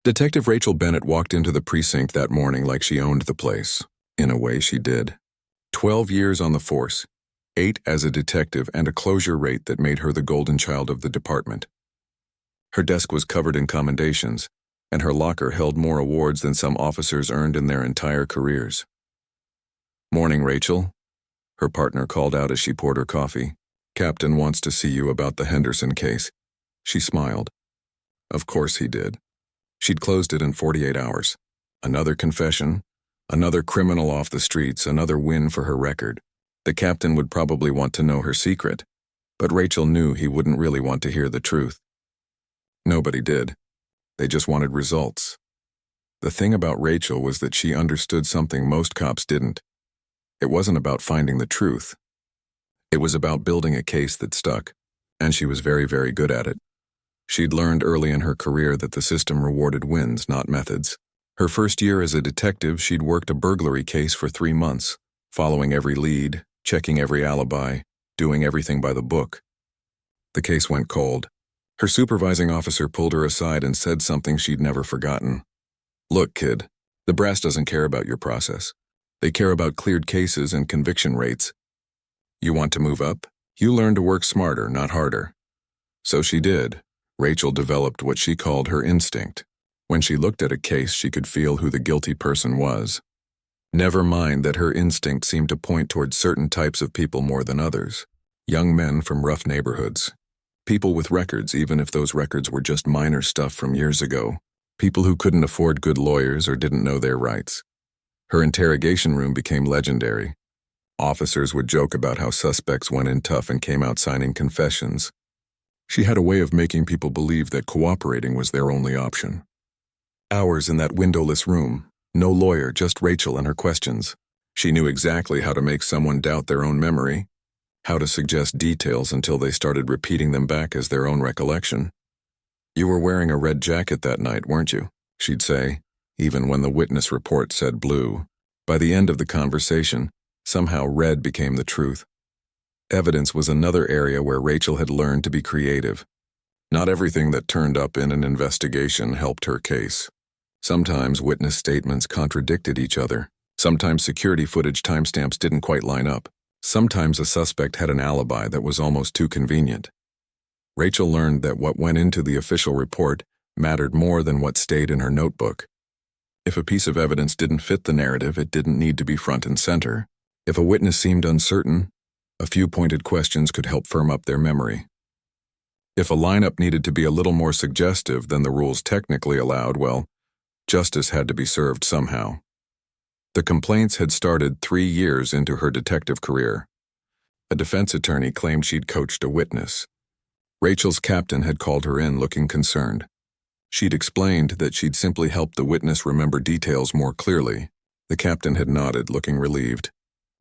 Detective Rachel Bennett walked into the precinct that morning like she owned the place. In a way, she did. 12 years on the force, 8 as a detective, and a closure rate that made her the golden child of the department. Her desk was covered in commendations, and her locker held more awards than some officers earned in their entire careers. "Morning, Rachel," her partner called out as she poured her coffee. "Captain wants to see you about the Henderson case." She smiled. Of course he did. She'd closed it in 48 hours. Another confession, another criminal off the streets, another win for her record. The captain would probably want to know her secret, but Rachel knew he wouldn't really want to hear the truth. Nobody did. They just wanted results. The thing about Rachel was that she understood something most cops didn't. It wasn't about finding the truth. It was about building a case that stuck, and she was very, very good at it. She'd learned early in her career that the system rewarded wins, not methods. Her first year as a detective, she'd worked a burglary case for 3 months, following every lead, checking every alibi, doing everything by the book. The case went cold. Her supervising officer pulled her aside and said something she'd never forgotten. "Look, kid, the brass doesn't care about your process. They care about cleared cases and conviction rates. You want to move up? You learn to work smarter, not harder." So she did. Rachel developed what she called her instinct. When she looked at a case, she could feel who the guilty person was. Never mind that her instinct seemed to point towards certain types of people more than others. Young men from rough neighborhoods. People with records, even if those records were just minor stuff from years ago. People who couldn't afford good lawyers or didn't know their rights. Her interrogation room became legendary. Officers would joke about how suspects went in tough and came out signing confessions. She had a way of making people believe that cooperating was their only option. Hours in that windowless room, no lawyer, just Rachel and her questions. She knew exactly how to make someone doubt their own memory, how to suggest details until they started repeating them back as their own recollection. "You were wearing a red jacket that night, weren't you?" she'd say, even when the witness report said blue. By the end of the conversation, somehow red became the truth. Evidence was another area where Rachel had learned to be creative. Not everything that turned up in an investigation helped her case. Sometimes witness statements contradicted each other. Sometimes security footage timestamps didn't quite line up. Sometimes a suspect had an alibi that was almost too convenient. Rachel learned that what went into the official report mattered more than what stayed in her notebook. If a piece of evidence didn't fit the narrative, it didn't need to be front and center. If a witness seemed uncertain, a few pointed questions could help firm up their memory. If a lineup needed to be a little more suggestive than the rules technically allowed, well, justice had to be served somehow. The complaints had started 3 years into her detective career. A defense attorney claimed she'd coached a witness. Rachel's captain had called her in looking concerned. She'd explained that she'd simply helped the witness remember details more clearly. The captain had nodded, looking relieved.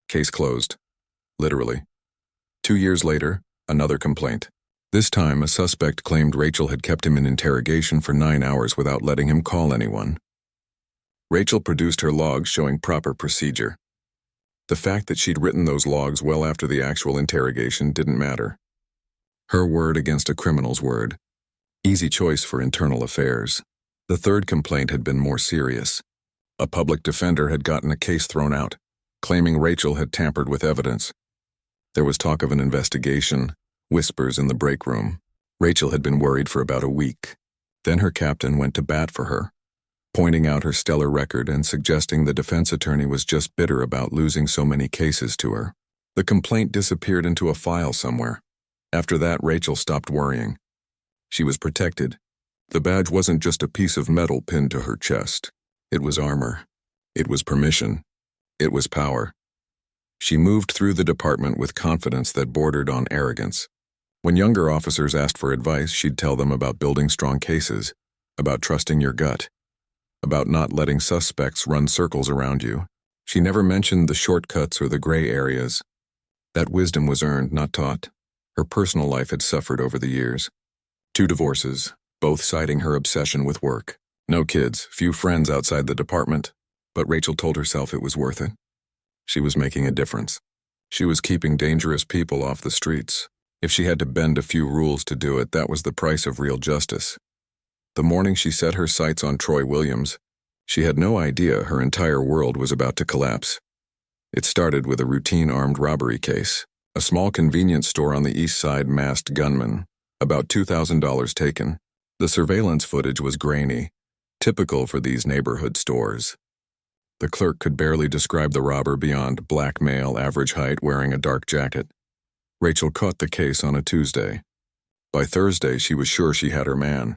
Case closed. Literally. 2 years later, another complaint. This time, a suspect claimed Rachel had kept him in interrogation for 9 hours without letting him call anyone. Rachel produced her logs showing proper procedure. The fact that she'd written those logs well after the actual interrogation didn't matter. Her word against a criminal's word. Easy choice for internal affairs. The third complaint had been more serious. A public defender had gotten a case thrown out, claiming Rachel had tampered with evidence. There was talk of an investigation, whispers in the break room. Rachel had been worried for about a week. Then her captain went to bat for her, pointing out her stellar record and suggesting the defense attorney was just bitter about losing so many cases to her. The complaint disappeared into a file somewhere. After that, Rachel stopped worrying. She was protected. The badge wasn't just a piece of metal pinned to her chest. It was armor. It was permission. It was power. She moved through the department with confidence that bordered on arrogance. When younger officers asked for advice, she'd tell them about building strong cases, about trusting your gut, about not letting suspects run circles around you. She never mentioned the shortcuts or the gray areas. That wisdom was earned, not taught. Her personal life had suffered over the years. 2 divorces, both citing her obsession with work. No kids, few friends outside the department, but Rachel told herself it was worth it. She was making a difference. She was keeping dangerous people off the streets. If she had to bend a few rules to do it, that was the price of real justice. The morning she set her sights on Troy Williams, she had no idea her entire world was about to collapse. It started with a routine armed robbery case. A small convenience store on the east side masked gunman. About $2,000 taken. The surveillance footage was grainy, typical for these neighborhood stores. The clerk could barely describe the robber beyond black male, average height, wearing a dark jacket. Rachel caught the case on a Tuesday. By Thursday, she was sure she had her man.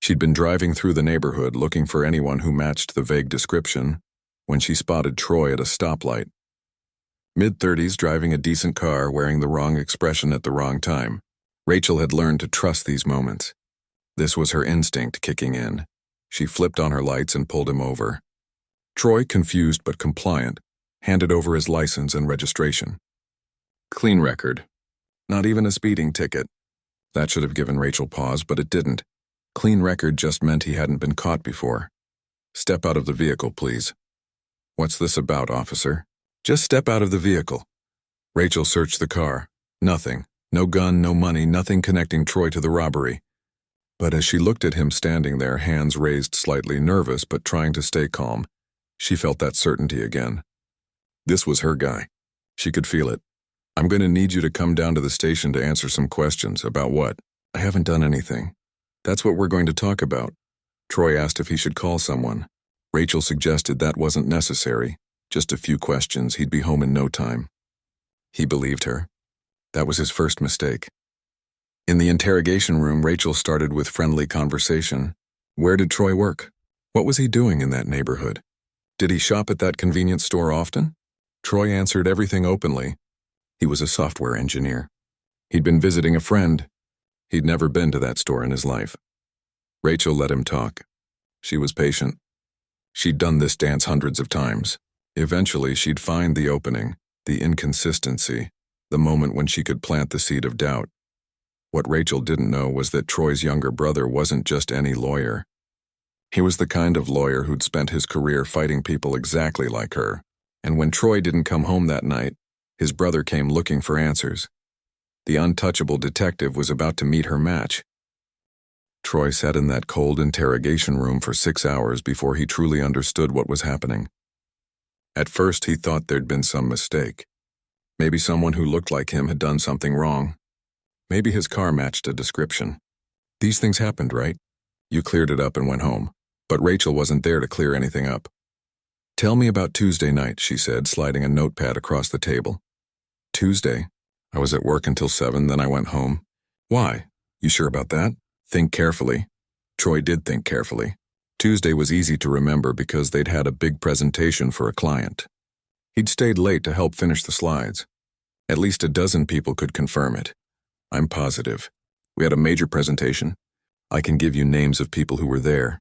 She'd been driving through the neighborhood looking for anyone who matched the vague description when she spotted Troy at a stoplight. Mid-30s, driving a decent car, wearing the wrong expression at the wrong time. Rachel had learned to trust these moments. This was her instinct kicking in. She flipped on her lights and pulled him over. Troy, confused but compliant, handed over his license and registration. Clean record. Not even a speeding ticket. That should have given Rachel pause, but it didn't. Clean record just meant he hadn't been caught before. Step out of the vehicle, please. What's this about, officer? Just step out of the vehicle. Rachel searched the car. Nothing. No gun, no money, nothing connecting Troy to the robbery. But as she looked at him standing there, hands raised slightly, nervous but trying to stay calm, she felt that certainty again. This was her guy. She could feel it. I'm going to need you to come down to the station to answer some questions. About what? I haven't done anything. That's what we're going to talk about. Troy asked if he should call someone. Rachel suggested that wasn't necessary. Just a few questions, he'd be home in no time. He believed her. That was his first mistake. In the interrogation room, Rachel started with friendly conversation. Where did Troy work? What was he doing in that neighborhood? Did he shop at that convenience store often? Troy answered everything openly. He was a software engineer. He'd been visiting a friend. He'd never been to that store in his life. Rachel let him talk. She was patient. She'd done this dance hundreds of times. Eventually, she'd find the opening, the inconsistency, the moment when she could plant the seed of doubt. What Rachel didn't know was that Troy's younger brother wasn't just any lawyer. He was the kind of lawyer who'd spent his career fighting people exactly like her. And when Troy didn't come home that night, his brother came looking for answers. The untouchable detective was about to meet her match. Troy sat in that cold interrogation room for 6 hours before he truly understood what was happening. At first, he thought there'd been some mistake. Maybe someone who looked like him had done something wrong. Maybe his car matched a description. These things happened, right? You cleared it up and went home. But Rachel wasn't there to clear anything up. Tell me about Tuesday night, she said, sliding a notepad across the table. Tuesday? I was at work until 7, then I went home. Why? You sure about that? Think carefully. Troy did think carefully. Tuesday was easy to remember because they'd had a big presentation for a client. He'd stayed late to help finish the slides. At least a dozen people could confirm it. I'm positive. We had a major presentation. I can give you names of people who were there.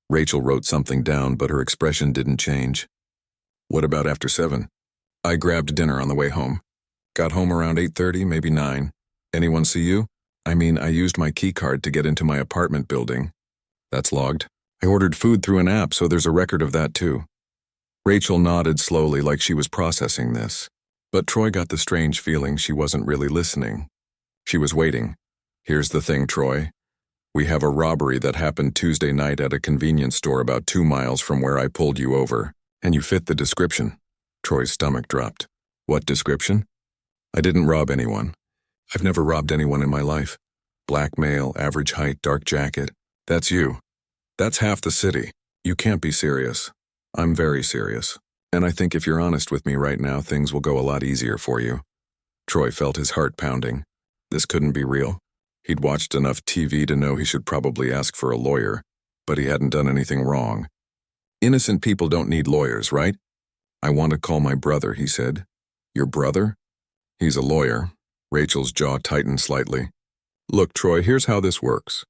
Rachel wrote something down, but her expression didn't change. What about after 7? I grabbed dinner on the way home. Got home around 8:30, maybe 9. Anyone see you? I mean, I used my key card to get into my apartment building. That's logged. I ordered food through an app, so there's a record of that too. Rachel nodded slowly like she was processing this. But Troy got the strange feeling she wasn't really listening. She was waiting. Here's the thing, Troy. We have a robbery that happened Tuesday night at a convenience store about 2 miles from where I pulled you over, and you fit the description. Troy's stomach dropped. What description? I didn't rob anyone. I've never robbed anyone in my life. Black male, average height, dark jacket. That's you. That's half the city. You can't be serious. I'm very serious. And I think if you're honest with me right now, things will go a lot easier for you. Troy felt his heart pounding. This couldn't be real. He'd watched enough TV to know he should probably ask for a lawyer, but he hadn't done anything wrong. Innocent people don't need lawyers, right? I want to call my brother, he said. Your brother? He's a lawyer. Rachel's jaw tightened slightly. Look, Troy, here's how this works.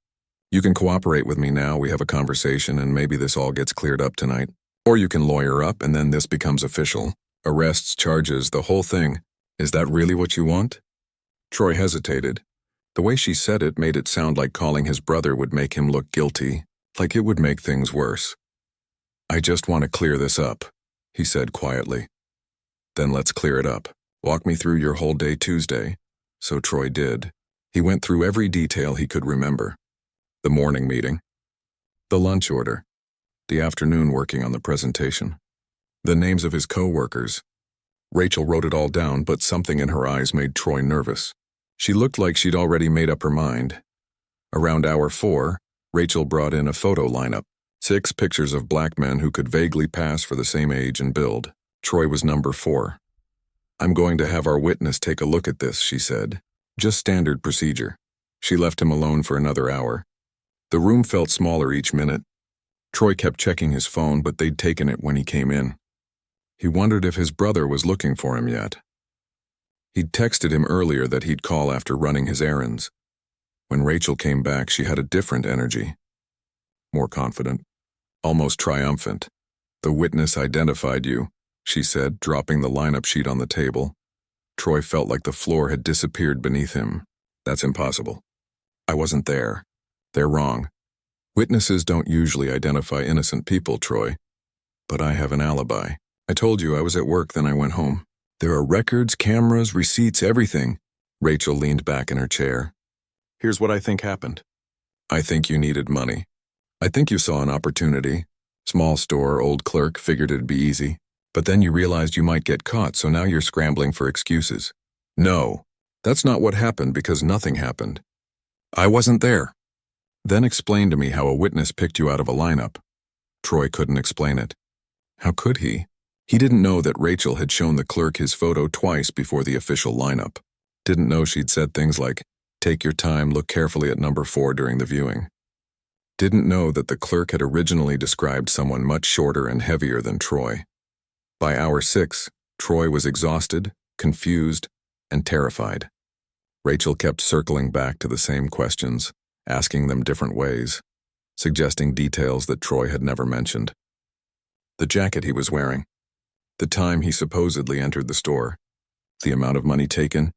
You can cooperate with me now, we have a conversation, and maybe this all gets cleared up tonight. Or you can lawyer up, and then this becomes official. Arrests, charges, the whole thing. Is that really what you want? Troy hesitated. The way she said it made it sound like calling his brother would make him look guilty, like it would make things worse. I just want to clear this up, he said quietly. Then let's clear it up. Walk me through your whole day Tuesday. So Troy did. He went through every detail he could remember. The morning meeting. The lunch order. The afternoon working on the presentation. The names of his co-workers. Rachel wrote it all down, but something in her eyes made Troy nervous. She looked like she'd already made up her mind. Around hour 4, Rachel brought in a photo lineup. 6 pictures of black men who could vaguely pass for the same age and build. Troy was number 4. "I'm going to have our witness take a look at this," she said. Just standard procedure. She left him alone for another hour. The room felt smaller each minute. Troy kept checking his phone, but they'd taken it when he came in. He wondered if his brother was looking for him yet. He'd texted him earlier that he'd call after running his errands. When Rachel came back, she had a different energy. More confident. Almost triumphant. "The witness identified you," she said, dropping the lineup sheet on the table. Troy felt like the floor had disappeared beneath him. "That's impossible. I wasn't there. They're wrong. Witnesses don't usually identify innocent people, Troy. But I have an alibi. I told you I was at work, then I went home. There are records, cameras, receipts, everything." Rachel leaned back in her chair. "Here's what I think happened. I think you needed money. I think you saw an opportunity. Small store, old clerk, figured it'd be easy. But then you realized you might get caught, so now you're scrambling for excuses." "No, that's not what happened, because nothing happened. I wasn't there." "Then explain to me how a witness picked you out of a lineup." Troy couldn't explain it. How could he? He didn't know that Rachel had shown the clerk his photo twice before the official lineup. Didn't know she'd said things like, "Take your time, look carefully at number 4 during the viewing." Didn't know that the clerk had originally described someone much shorter and heavier than Troy. By hour 6, Troy was exhausted, confused, and terrified. Rachel kept circling back to the same questions, asking them different ways, suggesting details that Troy had never mentioned. The jacket he was wearing. The time he supposedly entered the store. The amount of money taken.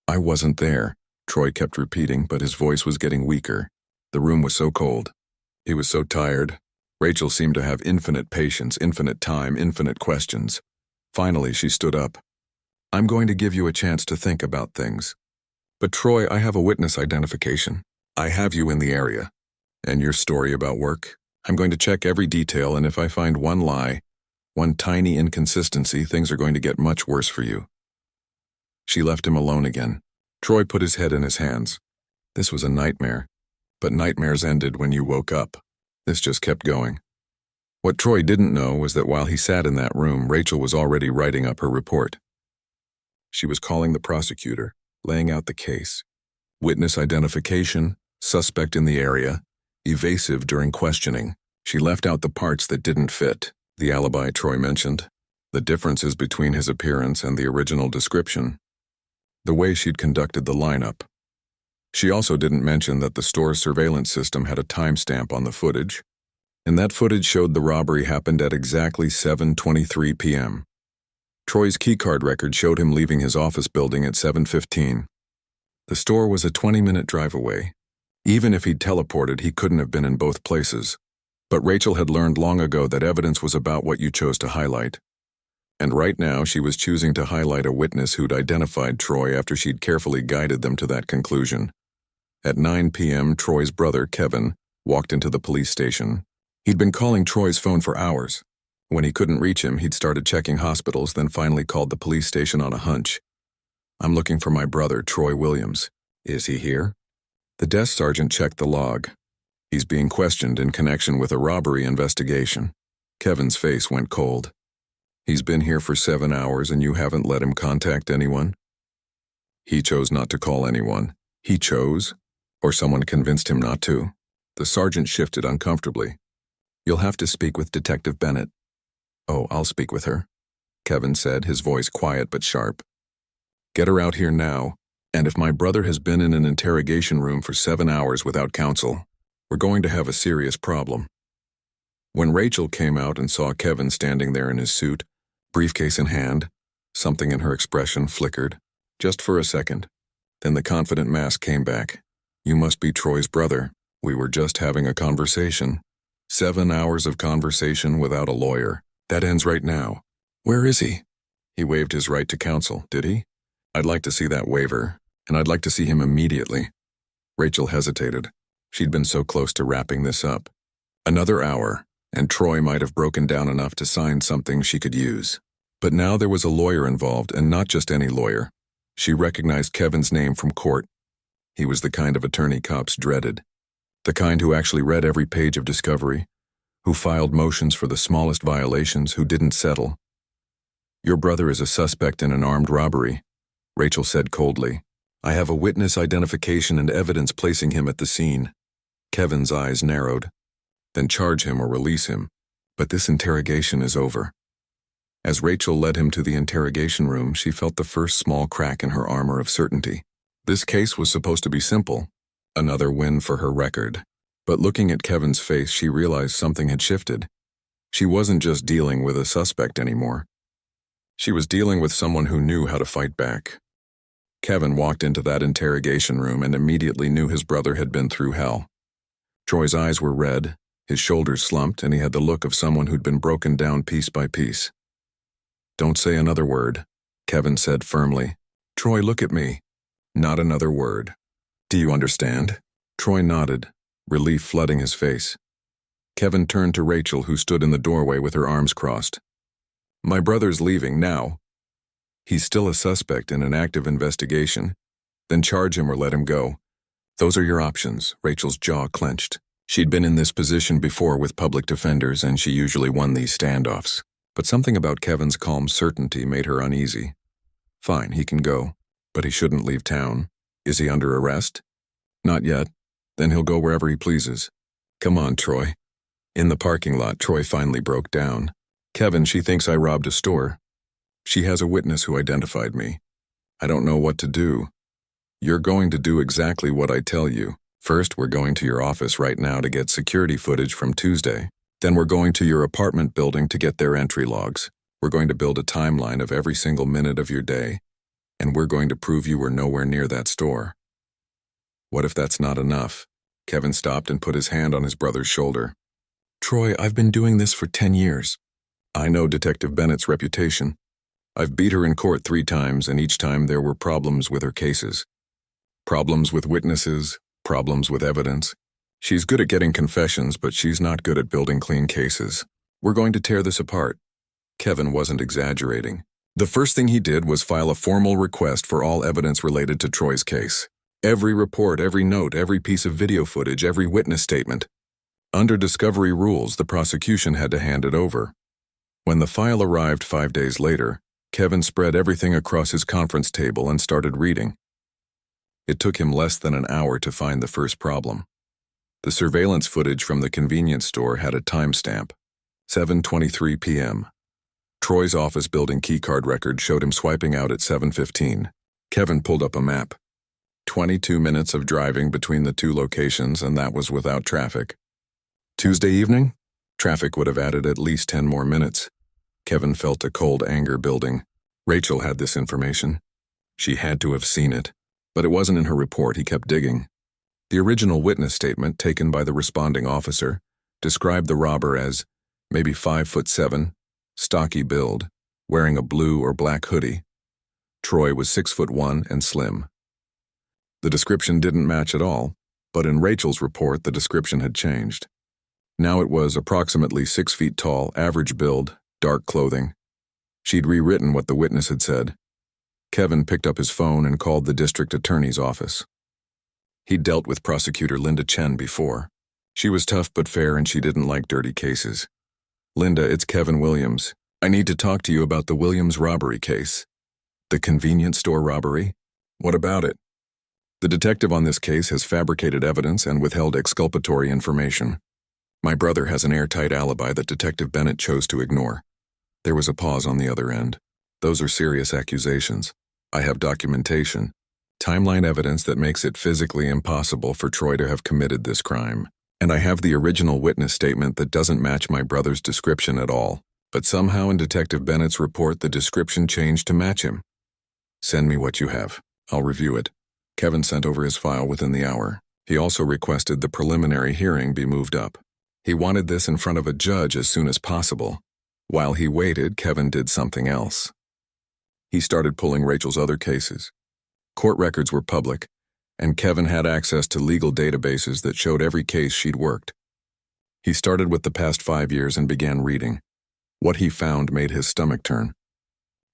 "I wasn't there," Troy kept repeating, but his voice was getting weaker. The room was so cold. He was so tired. Rachel seemed to have infinite patience, infinite time, infinite questions. Finally, she stood up. "I'm going to give you a chance to think about things. But Troy, I have a witness identification. I have you in the area. And your story about work? I'm going to check every detail, and if I find one lie, one tiny inconsistency, things are going to get much worse for you." She left him alone again. Troy put his head in his hands. This was a nightmare. But nightmares ended when you woke up. This just kept going. What Troy didn't know was that while he sat in that room, Rachel was already writing up her report. She was calling the prosecutor, laying out the case. Witness identification, suspect in the area, evasive during questioning. She left out the parts that didn't fit. The alibi Troy mentioned, the differences between his appearance and the original description, the way she'd conducted the lineup. She also didn't mention that the store's surveillance system had a timestamp on the footage, and that footage showed the robbery happened at exactly 7:23 p.m. Troy's keycard record showed him leaving his office building at 7:15. The store was a 20-minute drive away. Even if he'd teleported, he couldn't have been in both places. But Rachel had learned long ago that evidence was about what you chose to highlight. And right now, she was choosing to highlight a witness who'd identified Troy after she'd carefully guided them to that conclusion. At 9 p.m., Troy's brother, Kevin, walked into the police station. He'd been calling Troy's phone for hours. When he couldn't reach him, he'd started checking hospitals, then finally called the police station on a hunch. "I'm looking for my brother, Troy Williams. Is he here?" The desk sergeant checked the log. "He's being questioned in connection with a robbery investigation." Kevin's face went cold. "He's been here for 7 hours and you haven't let him contact anyone?" "He chose not to call anyone." "He chose? Or someone convinced him not to?" The sergeant shifted uncomfortably. "You'll have to speak with Detective Bennett." "Oh, I'll speak with her," Kevin said, his voice quiet but sharp. "Get her out here now, and if my brother has been in an interrogation room for 7 hours without counsel, we're going to have a serious problem." When Rachel came out and saw Kevin standing there in his suit, briefcase in hand, something in her expression flickered, just for a second. Then the confident mask came back. "You must be Troy's brother. We were just having a conversation. 7 hours of conversation without a lawyer. That ends right now. Where is he?" "He waived his right to counsel, did he?" "I'd like to see that waiver, and I'd like to see him immediately." Rachel hesitated. She'd been so close to wrapping this up. Another hour, and Troy might have broken down enough to sign something she could use. But now there was a lawyer involved, and not just any lawyer. She recognized Kevin's name from court. He was the kind of attorney cops dreaded. The kind who actually read every page of discovery, who filed motions for the smallest violations, who didn't settle. "Your brother is a suspect in an armed robbery," Rachel said coldly. "I have a witness identification and evidence placing him at the scene." Kevin's eyes narrowed. "Then charge him or release him. But this interrogation is over." As Rachel led him to the interrogation room, she felt the first small crack in her armor of certainty. This case was supposed to be simple, another win for her record. But looking at Kevin's face, she realized something had shifted. She wasn't just dealing with a suspect anymore. She was dealing with someone who knew how to fight back. Kevin walked into that interrogation room and immediately knew his brother had been through hell. Troy's eyes were red, his shoulders slumped, and he had the look of someone who'd been broken down piece by piece. "Don't say another word," Kevin said firmly. "Troy, look at me. Not another word. Do you understand?" Troy nodded, relief flooding his face. Kevin turned to Rachel, who stood in the doorway with her arms crossed. "My brother's leaving now. He's still a suspect in an active investigation. Then charge him or let him go. Those are your options." Rachel's jaw clenched. She'd been in this position before with public defenders, and she usually won these standoffs. But something about Kevin's calm certainty made her uneasy. "Fine, he can go, but he shouldn't leave town. Is he under arrest?" "Not yet. Then he'll go wherever he pleases." "Come on, Troy." In the parking lot, Troy finally broke down. "Kevin, she thinks I robbed a store. She has a witness who identified me. I don't know what to do." "You're going to do exactly what I tell you. First, we're going to your office right now to get security footage from Tuesday. Then we're going to your apartment building to get their entry logs. We're going to build a timeline of every single minute of your day, and we're going to prove you were nowhere near that store." "What if that's not enough?" Kevin stopped and put his hand on his brother's shoulder. "Troy, I've been doing this for 10 years. I know Detective Bennett's reputation. I've beat her in court 3 times, and each time there were problems with her cases. Problems with witnesses, problems with evidence. She's good at getting confessions, but she's not good at building clean cases. We're going to tear this apart." Kevin wasn't exaggerating. The first thing he did was file a formal request for all evidence related to Troy's case. Every report, every note, every piece of video footage, every witness statement. Under discovery rules, the prosecution had to hand it over. When the file arrived 5 days later, Kevin spread everything across his conference table and started reading. It took him less than an hour to find the first problem. The surveillance footage from the convenience store had a timestamp, 7:23 p.m. Troy's office building keycard record showed him swiping out at 7:15. Kevin pulled up a map. 22 minutes of driving between the 2 locations, and that was without traffic. Tuesday evening? Traffic would have added at least 10 more minutes. Kevin felt a cold anger building. Rachel had this information. She had to have seen it. But it wasn't in her report. He kept digging. The original witness statement, taken by the responding officer, described the robber as maybe 5'7", stocky build, wearing a blue or black hoodie. Troy was 6'1" and slim. The description didn't match at all, but in Rachel's report the description had changed. Now it was approximately 6 feet tall, average build, dark clothing. She'd rewritten what the witness had said. Kevin picked up his phone and called the district attorney's office. He'd dealt with prosecutor Linda Chen before. She was tough but fair, and she didn't like dirty cases. "Linda, it's Kevin Williams. I need to talk to you about the Williams robbery case." "The convenience store robbery? What about it?" "The detective on this case has fabricated evidence and withheld exculpatory information. My brother has an airtight alibi that Detective Bennett chose to ignore." There was a pause on the other end. "Those are serious accusations. I have documentation, timeline evidence that makes it physically impossible for Troy to have committed this crime. And I have the original witness statement that doesn't match my brother's description at all. But somehow in Detective Bennett's report the description changed to match him." "Send me what you have. I'll review it." Kevin sent over his file within the hour. He also requested the preliminary hearing be moved up. He wanted this in front of a judge as soon as possible. While he waited, Kevin did something else. He started pulling Rachel's other cases. Court records were public, and Kevin had access to legal databases that showed every case she'd worked. He started with the past 5 years and began reading. What he found made his stomach turn.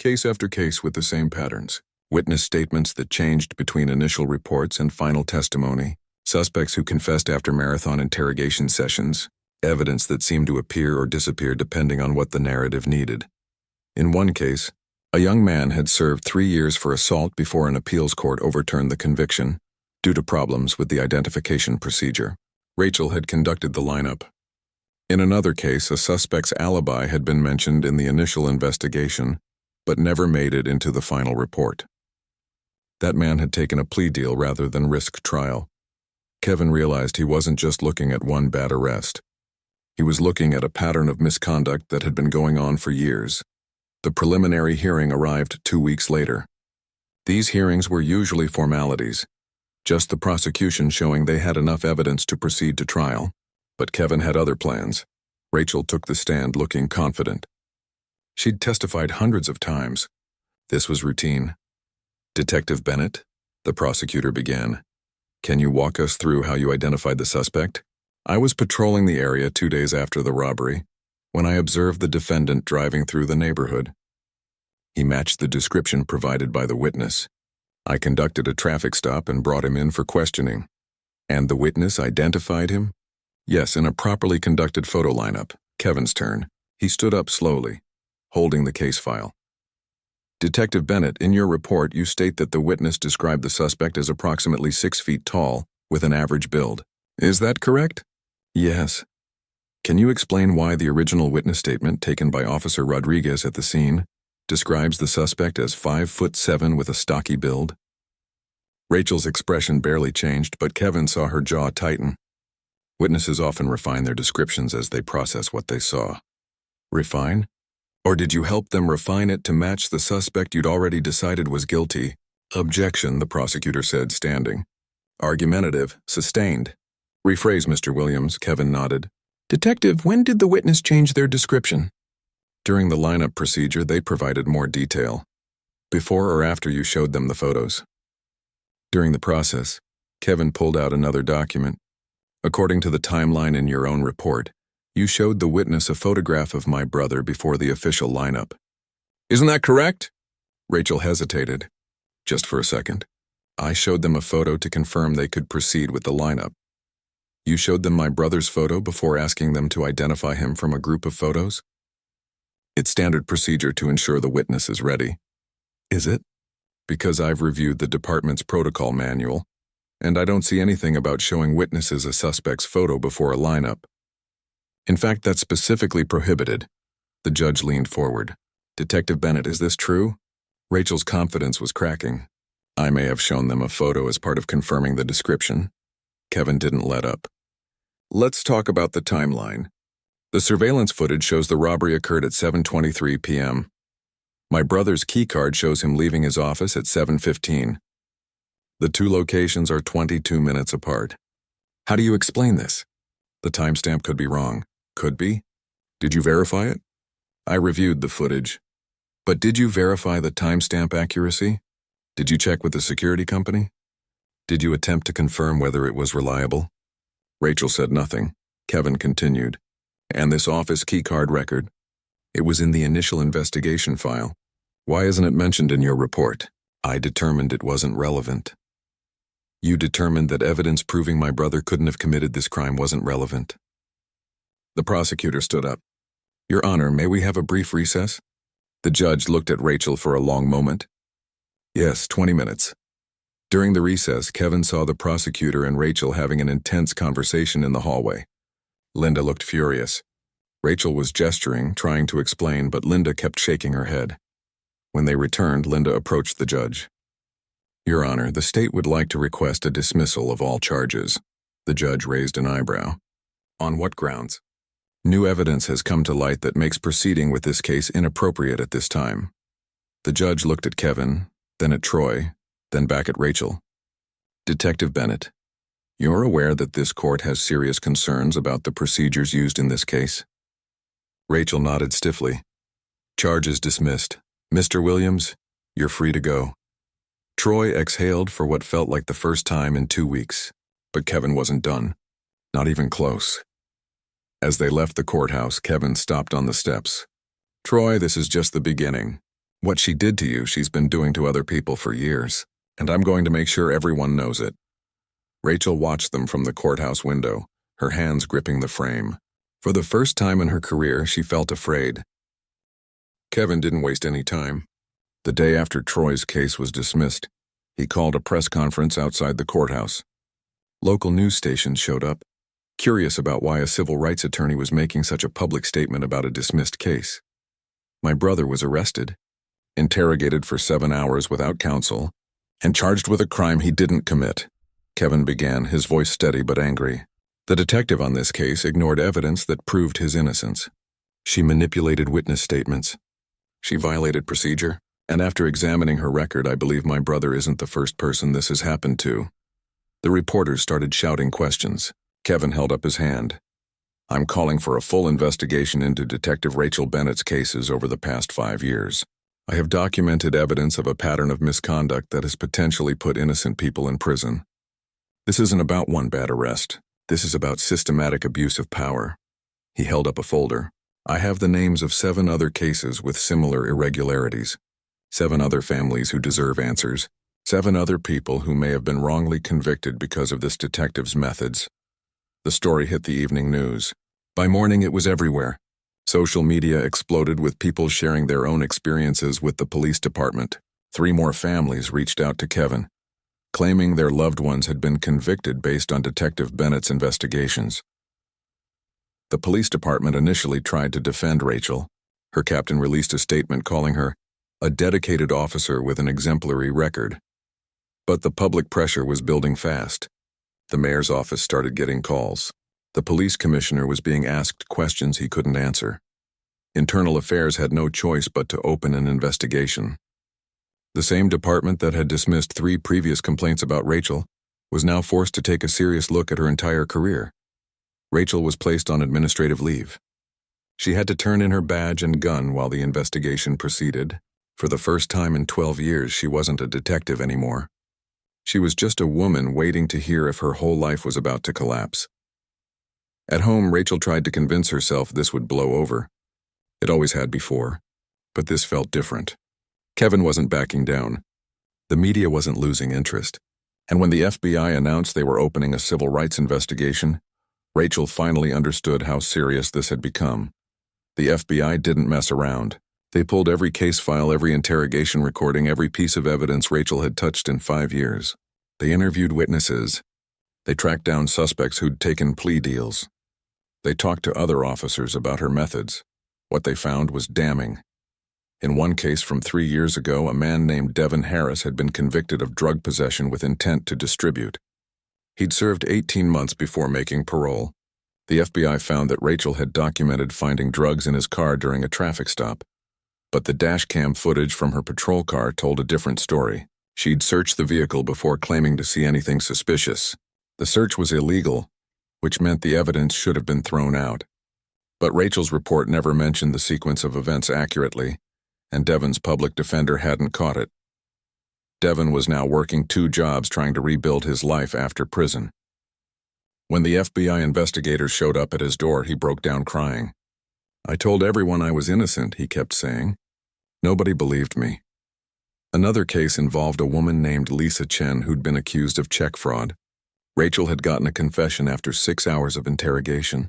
Case after case with the same patterns. Witness statements that changed between initial reports and final testimony. Suspects who confessed after marathon interrogation sessions. Evidence that seemed to appear or disappear depending on what the narrative needed. In one case, a young man had served 3 years for assault before an appeals court overturned the conviction due to problems with the identification procedure. Rachel had conducted the lineup. In another case, a suspect's alibi had been mentioned in the initial investigation, but never made it into the final report. That man had taken a plea deal rather than risk trial. Kevin realized he wasn't just looking at one bad arrest. He was looking at a pattern of misconduct that had been going on for years. The preliminary hearing arrived 2 weeks later. These hearings were usually formalities, just the prosecution showing they had enough evidence to proceed to trial. But Kevin had other plans. Rachel took the stand looking confident. She'd testified hundreds of times. This was routine. "Detective Bennett," the prosecutor began, "can you walk us through how you identified the suspect? I was patrolling the area 2 days after the robbery when I observed the defendant driving through the neighborhood. He matched the description provided by the witness. I conducted a traffic stop and brought him in for questioning. And the witness identified him? Yes, in a properly conducted photo lineup." Kevin's turn. He stood up slowly, holding the case file. "Detective Bennett, in your report you state that the witness described the suspect as approximately 6 feet tall, with an average build. Is that correct?" "Yes." "Can you explain why the original witness statement taken by Officer Rodriguez at the scene describes the suspect as 5'7" with a stocky build?" Rachel's expression barely changed, but Kevin saw her jaw tighten. Witnesses often refine their descriptions as they process what they saw. Refine? Or did you help them refine it to match the suspect you'd already decided was guilty? "Objection," the prosecutor said, standing. "Argumentative, sustained." "Rephrase, Mr. Williams," Kevin nodded. "Detective, when did the witness change their description?" "During the lineup procedure, they provided more detail. Before or after you showed them the photos?" "During the process." Kevin pulled out another document. "According to the timeline in your own report, you showed the witness a photograph of my brother before the official lineup." "Isn't that correct?" Rachel hesitated. "Just for a second. I showed them a photo to confirm they could proceed with the lineup. You showed them my brother's photo before asking them to identify him from a group of photos?" "It's standard procedure to ensure the witness is ready." "Is it?" "Because I've reviewed the department's protocol manual, and I don't see anything about showing witnesses a suspect's photo before a lineup. In fact, that's specifically prohibited." The judge leaned forward. "Detective Bennett, is this true?" Rachel's confidence was cracking. "I may have shown them a photo as part of confirming the description." Kevin didn't let up. "Let's talk about the timeline. The surveillance footage shows the robbery occurred at 7:23 p.m. My brother's keycard shows him leaving his office at 7:15. The two locations are 22 minutes apart. How do you explain this?" "The timestamp could be wrong." "Could be? Did you verify it?" "I reviewed the footage." "But did you verify the timestamp accuracy? Did you check with the security company? Did you attempt to confirm whether it was reliable?" Rachel said nothing. Kevin continued. "And this office keycard record? It was in the initial investigation file. Why isn't it mentioned in your report?" "I determined it wasn't relevant." "You determined that evidence proving my brother couldn't have committed this crime wasn't relevant." The prosecutor stood up. "Your Honor, may we have a brief recess?" The judge looked at Rachel for a long moment. "Yes, 20 minutes." During the recess, Kevin saw the prosecutor and Rachel having an intense conversation in the hallway. Linda looked furious. Rachel was gesturing, trying to explain, but Linda kept shaking her head. When they returned, Linda approached the judge. "Your Honor, the state would like to request a dismissal of all charges." The judge raised an eyebrow. "On what grounds?" "New evidence has come to light that makes proceeding with this case inappropriate at this time." The judge looked at Kevin, then at Troy, then back at Rachel. "Detective Bennett, you're aware that this court has serious concerns about the procedures used in this case?" Rachel nodded stiffly. "Charges dismissed. Mr. Williams, you're free to go." Troy exhaled for what felt like the first time in 2 weeks, but Kevin wasn't done. Not even close. As they left the courthouse, Kevin stopped on the steps. "Troy, this is just the beginning. What she did to you, she's been doing to other people for years, and I'm going to make sure everyone knows it." Rachel watched them from the courthouse window, her hands gripping the frame. For the first time in her career, she felt afraid. Kevin didn't waste any time. The day after Troy's case was dismissed, he called a press conference outside the courthouse. Local news stations showed up, curious about why a civil rights attorney was making such a public statement about a dismissed case. "My brother was arrested, interrogated for 7 hours without counsel, and charged with a crime he didn't commit," Kevin began, his voice steady but angry. "The detective on this case ignored evidence that proved his innocence. She manipulated witness statements. She violated procedure, and after examining her record, I believe my brother isn't the first person this has happened to." The reporters started shouting questions. Kevin held up his hand. "I'm calling for a full investigation into Detective Rachel Bennett's cases over the past 5 years. I have documented evidence of a pattern of misconduct that has potentially put innocent people in prison. This isn't about one bad arrest. This is about systematic abuse of power." He held up a folder. "I have the names of 7 other cases with similar irregularities. 7 other families who deserve answers. 7 other people who may have been wrongly convicted because of this detective's methods." The story hit the evening news. By morning, it was everywhere. Social media exploded with people sharing their own experiences with the police department. 3 more families reached out to Kevin, claiming their loved ones had been convicted based on Detective Bennett's investigations. The police department initially tried to defend Rachel. Her captain released a statement calling her a dedicated officer with an exemplary record. But the public pressure was building fast. The mayor's office started getting calls. The police commissioner was being asked questions he couldn't answer. Internal Affairs had no choice but to open an investigation. The same department that had dismissed 3 previous complaints about Rachel was now forced to take a serious look at her entire career. Rachel was placed on administrative leave. She had to turn in her badge and gun while the investigation proceeded. For the first time in 12 years, she wasn't a detective anymore. She was just a woman waiting to hear if her whole life was about to collapse. At home, Rachel tried to convince herself this would blow over. It always had before, but this felt different. Kevin wasn't backing down. The media wasn't losing interest. And when the FBI announced they were opening a civil rights investigation, Rachel finally understood how serious this had become. The FBI didn't mess around. They pulled every case file, every interrogation recording, every piece of evidence Rachel had touched in 5 years. They interviewed witnesses. They tracked down suspects who'd taken plea deals. They talked to other officers about her methods. What they found was damning. In one case from 3 years ago, a man named Devin Harris had been convicted of drug possession with intent to distribute. He'd served 18 months before making parole. The FBI found that Rachel had documented finding drugs in his car during a traffic stop. But the dashcam footage from her patrol car told a different story. She'd searched the vehicle before claiming to see anything suspicious. The search was illegal, which meant the evidence should have been thrown out. But Rachel's report never mentioned the sequence of events accurately, and Devin's public defender hadn't caught it. Devin was now working 2 jobs trying to rebuild his life after prison. When the FBI investigators showed up at his door, he broke down crying. "I told everyone I was innocent," he kept saying. "Nobody believed me." Another case involved a woman named Lisa Chen who'd been accused of check fraud. Rachel had gotten a confession after 6 hours of interrogation.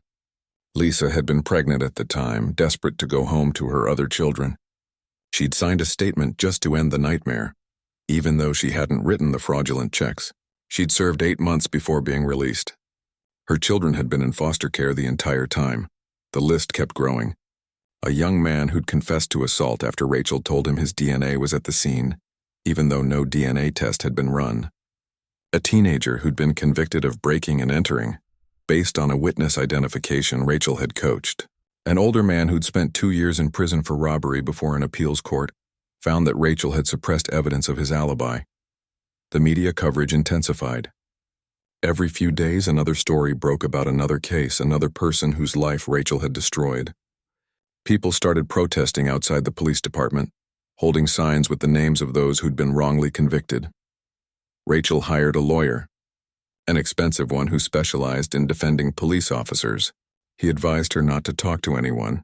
Lisa had been pregnant at the time, desperate to go home to her other children. She'd signed a statement just to end the nightmare. Even though she hadn't written the fraudulent checks, she'd served 8 months before being released. Her children had been in foster care the entire time. The list kept growing. A young man who'd confessed to assault after Rachel told him his DNA was at the scene, even though no DNA test had been run. A teenager who'd been convicted of breaking and entering, based on a witness identification Rachel had coached. An older man who'd spent 2 years in prison for robbery before an appeals court found that Rachel had suppressed evidence of his alibi. The media coverage intensified. Every few days, another story broke about another case, another person whose life Rachel had destroyed. People started protesting outside the police department, holding signs with the names of those who'd been wrongly convicted. Rachel hired a lawyer, an expensive one who specialized in defending police officers. He advised her not to talk to anyone,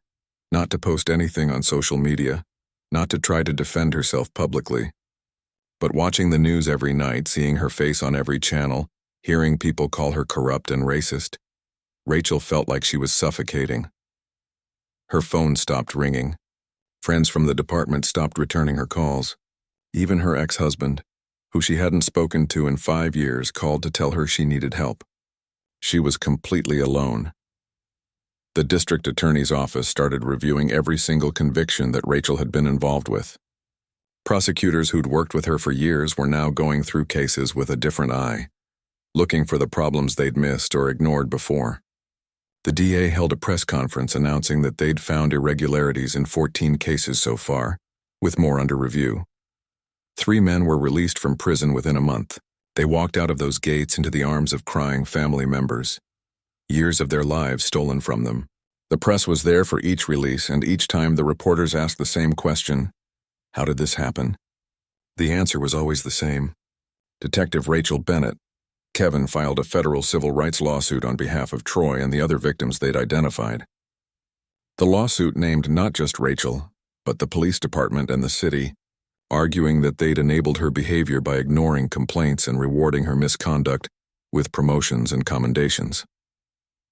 not to post anything on social media, not to try to defend herself publicly. But watching the news every night, seeing her face on every channel, hearing people call her corrupt and racist, Rachel felt like she was suffocating. Her phone stopped ringing. Friends from the department stopped returning her calls. Even her ex-husband, who she hadn't spoken to in 5 years, called to tell her she needed help. She was completely alone. The district attorney's office started reviewing every single conviction that Rachel had been involved with. Prosecutors who'd worked with her for years were now going through cases with a different eye, looking for the problems they'd missed or ignored before. The DA held a press conference announcing that they'd found irregularities in 14 cases so far, with more under review. 3 men were released from prison within a month. They walked out of those gates into the arms of crying family members. Years of their lives stolen from them. The press was there for each release, and each time the reporters asked the same question: how did this happen? The answer was always the same. Detective Rachel Bennett, Kevin, filed a federal civil rights lawsuit on behalf of Troy and the other victims they'd identified. The lawsuit named not just Rachel, but the police department and the city, arguing that they'd enabled her behavior by ignoring complaints and rewarding her misconduct with promotions and commendations.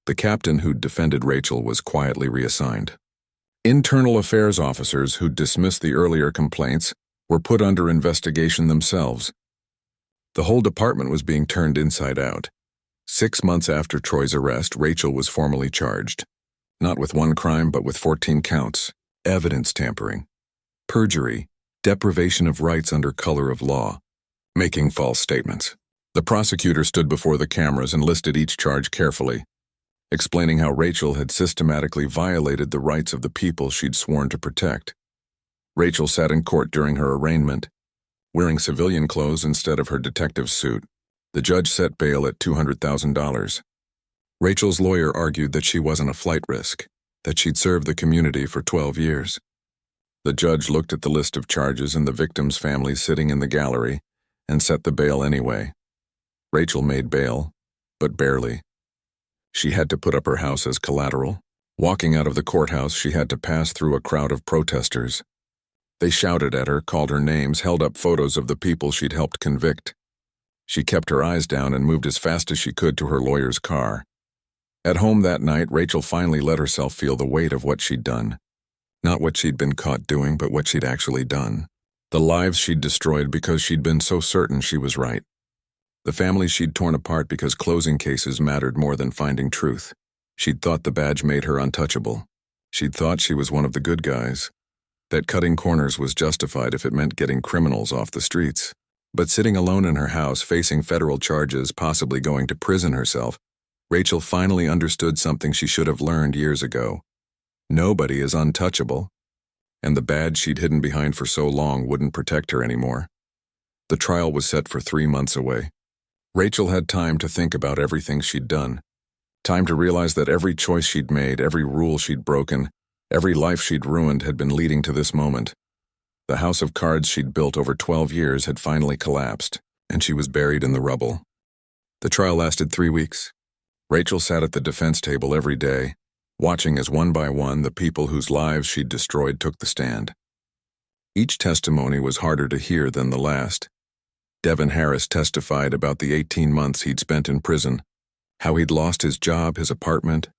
The captain who'd defended Rachel was quietly reassigned. Internal affairs officers who'd dismissed the earlier complaints were put under investigation themselves. The whole department was being turned inside out. 6 months after Troy's arrest, Rachel was formally charged, not with 1 crime but with 14 counts: evidence tampering, perjury, deprivation of rights under color of law, making false statements. The prosecutor stood before the cameras and listed each charge carefully, explaining how Rachel had systematically violated the rights of the people she'd sworn to protect. Rachel sat in court during her arraignment, wearing civilian clothes instead of her detective suit. The judge set bail at $200,000. Rachel's lawyer argued that she wasn't a flight risk, that she'd served the community for 12 years. The judge looked at the list of charges and the victims' families sitting in the gallery and set the bail anyway. Rachel made bail, but barely. She had to put up her house as collateral. Walking out of the courthouse, she had to pass through a crowd of protesters. They shouted at her, called her names, held up photos of the people she'd helped convict. She kept her eyes down and moved as fast as she could to her lawyer's car. At home that night, Rachel finally let herself feel the weight of what she'd done. Not what she'd been caught doing, but what she'd actually done. The lives she'd destroyed because she'd been so certain she was right. The families she'd torn apart because closing cases mattered more than finding truth. She'd thought the badge made her untouchable. She'd thought she was one of the good guys, that cutting corners was justified if it meant getting criminals off the streets. But sitting alone in her house, facing federal charges, possibly going to prison herself, Rachel finally understood something she should have learned years ago. Nobody is untouchable, and the badge she'd hidden behind for so long wouldn't protect her anymore. The trial was set for 3 months away. Rachel had time to think about everything she'd done, time to realize that every choice she'd made, every rule she'd broken, every life she'd ruined had been leading to this moment. The house of cards she'd built over 12 years had finally collapsed, and she was buried in the rubble. The trial lasted 3 weeks. Rachel sat at the defense table every day, watching as one by one the people whose lives she'd destroyed took the stand. Each testimony was harder to hear than the last. Devin Harris testified about the 18 months he'd spent in prison, how he'd lost his job, his apartment,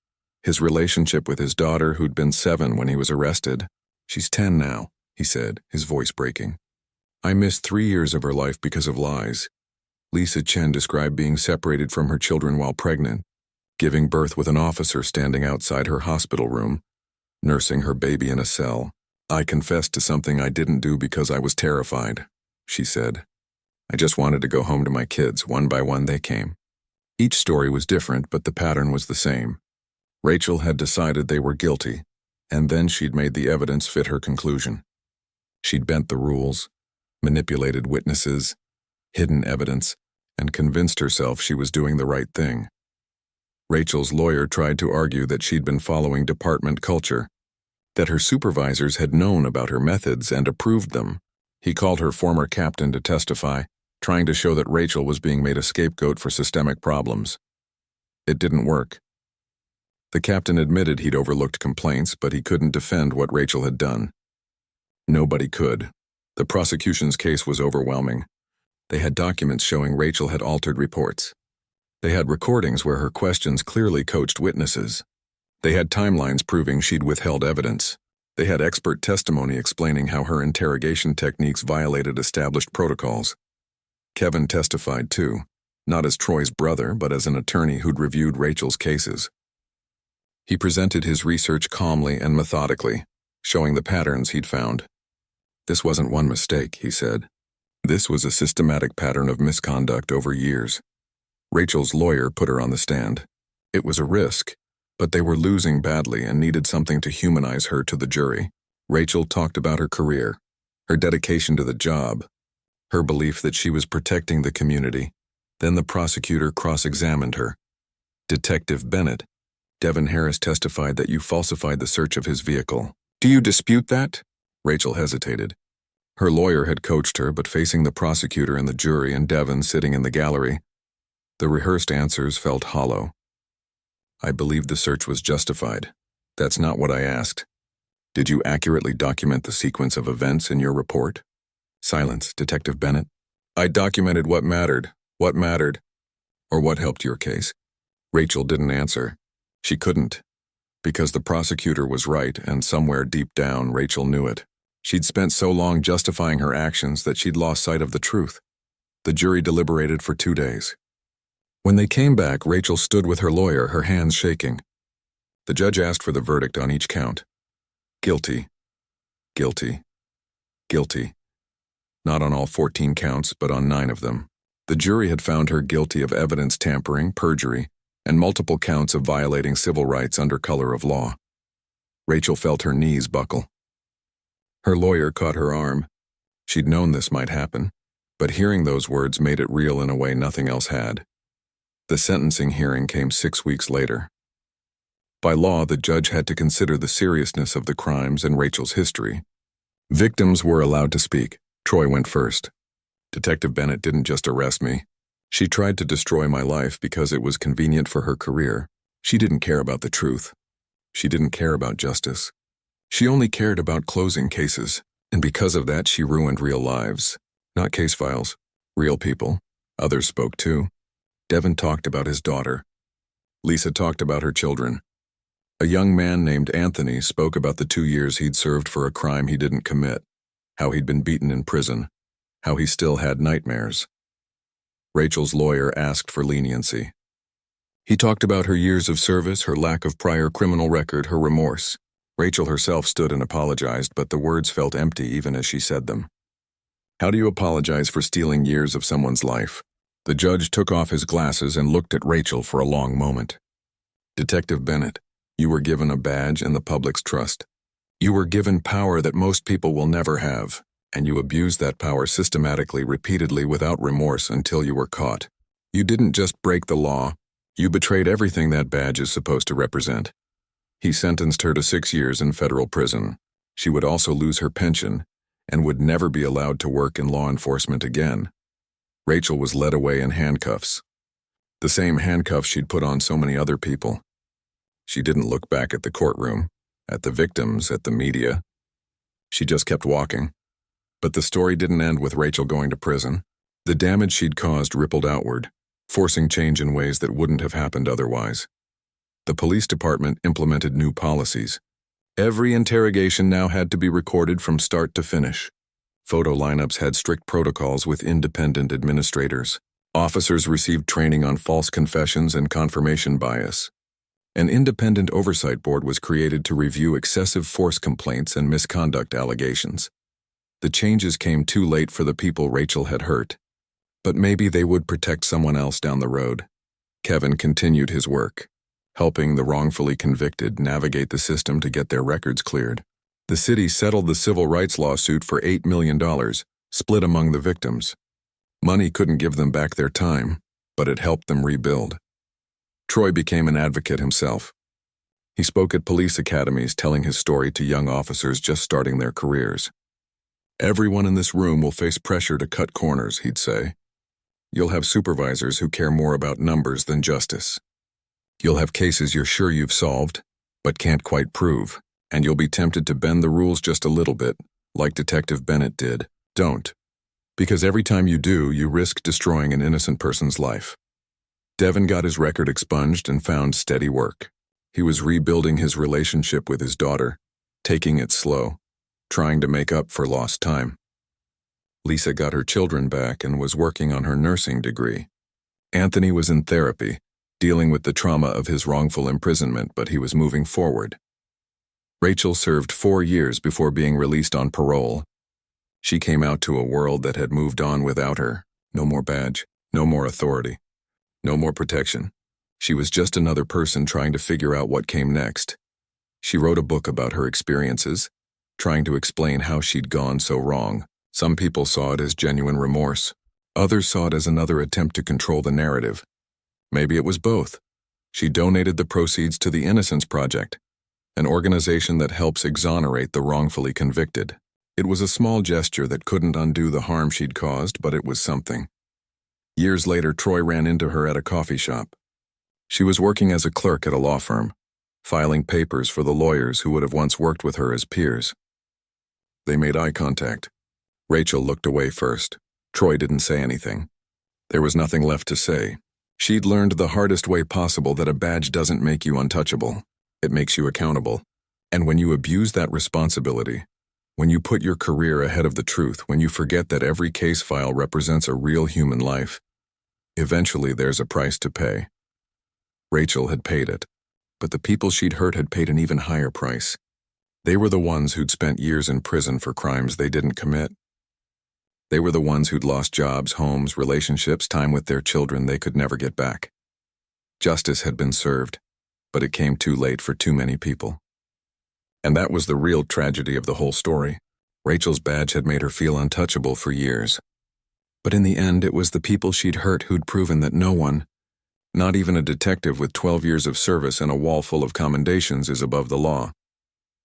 his relationship with his daughter, who'd been 7 when he was arrested. "She's 10 now," he said, his voice breaking. "I missed 3 years of her life because of lies." Lisa Chen described being separated from her children while pregnant, giving birth with an officer standing outside her hospital room, nursing her baby in a cell. "I confessed to something I didn't do because I was terrified," she said. "I just wanted to go home to my kids. One by one they came." Each story was different, but the pattern was the same. Rachel had decided they were guilty, and then she'd made the evidence fit her conclusion. She'd bent the rules, manipulated witnesses, hidden evidence, and convinced herself she was doing the right thing. Rachel's lawyer tried to argue that she'd been following department culture, that her supervisors had known about her methods and approved them. He called her former captain to testify, trying to show that Rachel was being made a scapegoat for systemic problems. It didn't work. The captain admitted he'd overlooked complaints, but he couldn't defend what Rachel had done. Nobody could. The prosecution's case was overwhelming. They had documents showing Rachel had altered reports. They had recordings where her questions clearly coached witnesses. They had timelines proving she'd withheld evidence. They had expert testimony explaining how her interrogation techniques violated established protocols. Kevin testified too, not as Troy's brother, but as an attorney who'd reviewed Rachel's cases. He presented his research calmly and methodically, showing the patterns he'd found. This wasn't one mistake, he said. This was a systematic pattern of misconduct over years. Rachel's lawyer put her on the stand. It was a risk, but they were losing badly and needed something to humanize her to the jury. Rachel talked about her career, her dedication to the job, her belief that she was protecting the community. Then the prosecutor cross-examined her. Detective Bennett, Devin Harris testified that you falsified the search of his vehicle. Do you dispute that? Rachel hesitated. Her lawyer had coached her, but facing the prosecutor and the jury and Devin sitting in the gallery, the rehearsed answers felt hollow. I believe the search was justified. That's not what I asked. Did you accurately document the sequence of events in your report? Silence, Detective Bennett. I documented what mattered, or what helped your case. Rachel didn't answer. She couldn't, because the prosecutor was right, and somewhere deep down, Rachel knew it. She'd spent so long justifying her actions that she'd lost sight of the truth. The jury deliberated for 2 days. When they came back, Rachel stood with her lawyer, her hands shaking. The judge asked for the verdict on each count. Guilty. Guilty. Guilty. Not on all 14 counts, but on 9 of them. The jury had found her guilty of evidence tampering, perjury, and multiple counts of violating civil rights under color of law. Rachel felt her knees buckle. Her lawyer caught her arm. She'd known this might happen, but hearing those words made it real in a way nothing else had. The sentencing hearing came 6 weeks later. By law, the judge had to consider the seriousness of the crimes and Rachel's history. Victims were allowed to speak. Troy went first. Detective Bennett didn't just arrest me. She tried to destroy my life because it was convenient for her career. She didn't care about the truth. She didn't care about justice. She only cared about closing cases, and because of that she ruined real lives. Not case files. Real people. Others spoke too. Devin talked about his daughter. Lisa talked about her children. A young man named Anthony spoke about the 2 years he'd served for a crime he didn't commit, how he'd been beaten in prison, how he still had nightmares. Rachel's lawyer asked for leniency. He talked about her years of service, her lack of prior criminal record, her remorse. Rachel herself stood and apologized, but the words felt empty even as she said them. How do you apologize for stealing years of someone's life? The judge took off his glasses and looked at Rachel for a long moment. Detective Bennett, you were given a badge and the public's trust. You were given power that most people will never have, and you abused that power systematically, repeatedly, without remorse until you were caught. You didn't just break the law, you betrayed everything that badge is supposed to represent. He sentenced her to 6 years in federal prison. She would also lose her pension and would never be allowed to work in law enforcement again. Rachel was led away in handcuffs. The same handcuffs she'd put on so many other people. She didn't look back at the courtroom, at the victims, at the media. She just kept walking. But the story didn't end with Rachel going to prison. The damage she'd caused rippled outward, forcing change in ways that wouldn't have happened otherwise. The police department implemented new policies. Every interrogation now had to be recorded from start to finish. Photo lineups had strict protocols with independent administrators. Officers received training on false confessions and confirmation bias. An independent oversight board was created to review excessive force complaints and misconduct allegations. The changes came too late for the people Rachel had hurt, but maybe they would protect someone else down the road. Kevin continued his work, helping the wrongfully convicted navigate the system to get their records cleared. The city settled the civil rights lawsuit for $8 million, split among the victims. Money couldn't give them back their time, but it helped them rebuild. Troy became an advocate himself. He spoke at police academies, telling his story to young officers just starting their careers. Everyone in this room will face pressure to cut corners, he'd say. You'll have supervisors who care more about numbers than justice. You'll have cases you're sure you've solved, but can't quite prove, and you'll be tempted to bend the rules just a little bit, like Detective Bennett did. Don't. Because every time you do, you risk destroying an innocent person's life. Devin got his record expunged and found steady work. He was rebuilding his relationship with his daughter, taking it slow, trying to make up for lost time. Lisa got her children back and was working on her nursing degree. Anthony was in therapy, dealing with the trauma of his wrongful imprisonment, but he was moving forward. Rachel served 4 years before being released on parole. She came out to a world that had moved on without her. No more badge, no more authority, no more protection. She was just another person trying to figure out what came next. She wrote a book about her experiences, trying to explain how she'd gone so wrong. Some people saw it as genuine remorse. Others saw it as another attempt to control the narrative. Maybe it was both. She donated the proceeds to the Innocence Project, an organization that helps exonerate the wrongfully convicted. It was a small gesture that couldn't undo the harm she'd caused, but it was something. Years later, Troy ran into her at a coffee shop. She was working as a clerk at a law firm, filing papers for the lawyers who would have once worked with her as peers. They made eye contact. Rachel looked away first. Troy didn't say anything. There was nothing left to say. She'd learned the hardest way possible that a badge doesn't make you untouchable. It makes you accountable. And when you abuse that responsibility, when you put your career ahead of the truth, when you forget that every case file represents a real human life, eventually there's a price to pay. Rachel had paid it, but the people she'd hurt had paid an even higher price. They were the ones who'd spent years in prison for crimes they didn't commit. They were the ones who'd lost jobs, homes, relationships, time with their children they could never get back. Justice had been served, but it came too late for too many people. And that was the real tragedy of the whole story. Rachel's badge had made her feel untouchable for years. But in the end, it was the people she'd hurt who'd proven that no one, not even a detective with 12 years of service and a wall full of commendations, is above the law.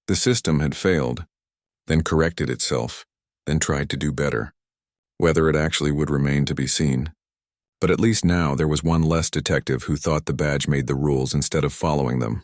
The system had failed, then corrected itself, then tried to do better. Whether it actually would remain to be seen. But at least now there was one less detective who thought the badge made the rules instead of following them.